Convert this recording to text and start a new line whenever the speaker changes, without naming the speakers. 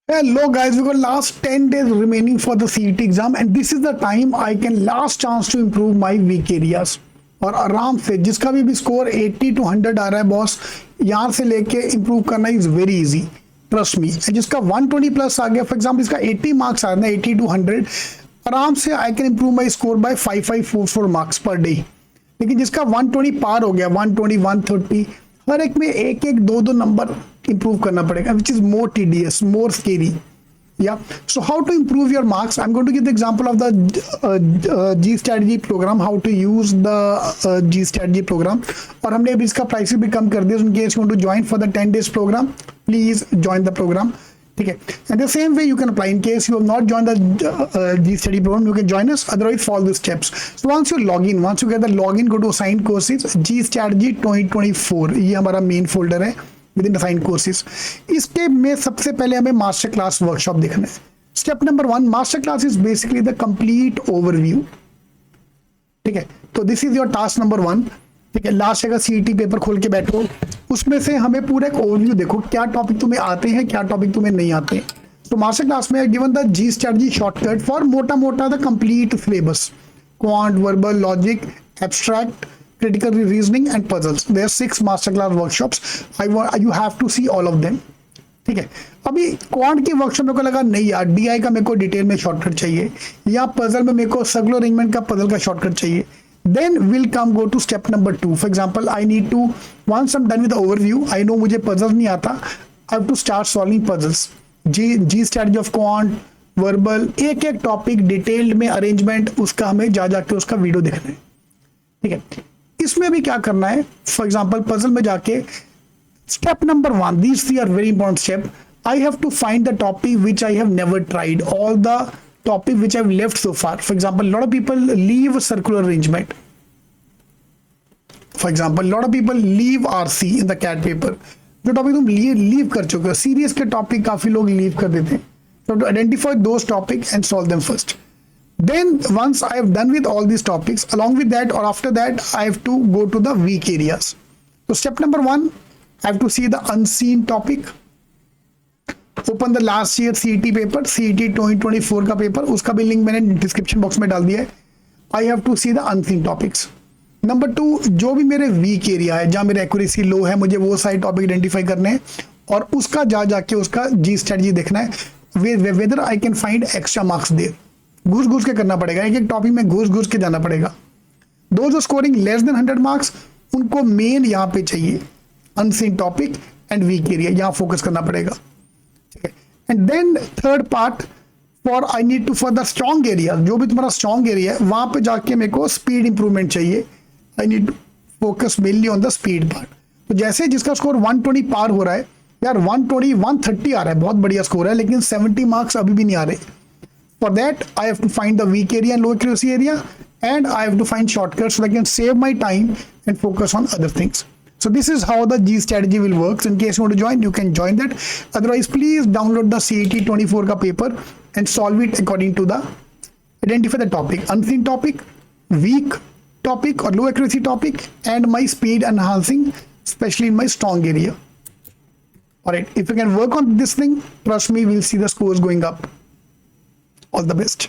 Hello guys, we got last 10 days remaining for the CET exam and this is the time I can last chance to improve my weak areas. और आराम से जिसका भी score 80 to 100 आ रहा है boss, यहाँ से लेके improve करना is very easy, trust me. जिसका 120 प्लस आ गया, फॉर एग्जाम्पल इसका 80 मार्क्स आ रहा है 80 to 100, आराम से I can improve my score bye 5544 marks per day. लेकिन जिसका 120 पार हो गया, 120 130, हर एक में एक एक दो दो नंबर improve करना पड़ेगा, which is more tedious, more scary. Yeah. So how to improve your marks? I'm going to give the example of the G strategy program, how to use the G strategy program. और हमने अभी इसका price भी कम कर दिया. In case you want to join for the 10 days program, please join the program. ठीक है. And the same way you can apply. In case you have not joined the G study program, you can join us. Otherwise, follow the steps. So once you log in, once you get the login, go to assigned courses, G strategy 2024. ये हमारा main folder है with in assigned courses. इसके में सबसे पहले हमें master class workshop देखना है। Step number 1, master class is basically the complete overview. ठीक है, तो this is your task number 1। ठीक है, लास्ट जगह सीईटी पेपर खोल के बैठो, उसमें से हमें पूरा एक ओवरव्यू देखो, क्या टॉपिक तुम्हें आते हैं, क्या टॉपिक तुम्हें नहीं आते। तो मास्टर क्लास में given the G strategy shortcut for मोटा मोटा the complete syllabus, quant, verbal, logic, abstract, critical reasoning and puzzles. There are 6 masterclass workshops. You have to see all of them. ठीक है, अभी क्वांट की workshop मेरे को लगा नहीं यार, डीआई का मेरे को डिटेल में शॉर्टकट चाहिए, या पजल में मेरे को सर्कुलर अरेंजमेंट का पजल का शॉर्टकट चाहिए। Then we'll come go to step number 2. For example, I need to, once I'm done with the overview, I know मुझे puzzles नहीं आता, I have to start solving puzzles. G strategy of quant, verbal, एक एक topic detailed में arrangement, उसका हमें जाके उसका वीडियो देखना है। ठीक है, इसमें भी क्या करना है, फॉर एग्जाम्पल पजल में जाके step number 1, these three are very important step. I have to find the topic which I have never tried, all the topic which I have left so far. For example lot of people leave circular arrangement, for example lot of people leave RC in the CAT paper. जो topic तुम leave कर चुके हो, serious के topic काफी लोग leave कर देते हैं। So to identify those topics and solve them first. Then once I have done with all these topics, along with that or after that, I have to go to the weak areas. So step number 1, I have to see the unseen topic. Open the last year CET paper, CET 2024 का paper, उसका भी link मैंने description box में डाल दिया है। I have to see the unseen topics. Number 2, जो भी मेरे वीक एरिया है, जहाँ मेरे एक्यूरेसी लो है, मुझे वो सारे टॉपिक आइडेंटिफाई करने हैं और उसका जाके उसका जी स्ट्रेटजी देखना है, whether I can find extra marks there. घुस के करना पड़ेगा, एक एक टॉपिक में घुस के जाना पड़ेगा। दो जो स्कोरिंग लेस देन 100 मार्क्स, उनको मेन यहाँ पे चाहिए, unseen topic and weak area, यहाँ फोकस करना पड़ेगा। ठीक है, and then third part for I need to for the strong area, जो भी तुम्हारा स्ट्रॉन्ग एरिया है वहां पे जाके मेरे को स्पीड इंप्रूवमेंट चाहिए। I need to focus mainly on the speed part. तो जैसे जिसका स्कोर 120 पार हो रहा है, यार 120 130 आ रहा है, बहुत बढ़िया स्कोर है, लेकिन 70 मार्क्स अभी भी नहीं आ रहे। For that, I have to find the weak area and low accuracy area, and I have to find shortcuts so that I can save my time and focus on other things. So this is how the G strategy will work. So in case you want to join, you can join that. Otherwise, please download the CET 24 ka paper and solve it according to the, identify the topic, unseen topic, weak topic or low accuracy topic, and my speed enhancing, especially in my strong area. All right, if you can work on this thing, trust me, we'll see the scores going up. All the best.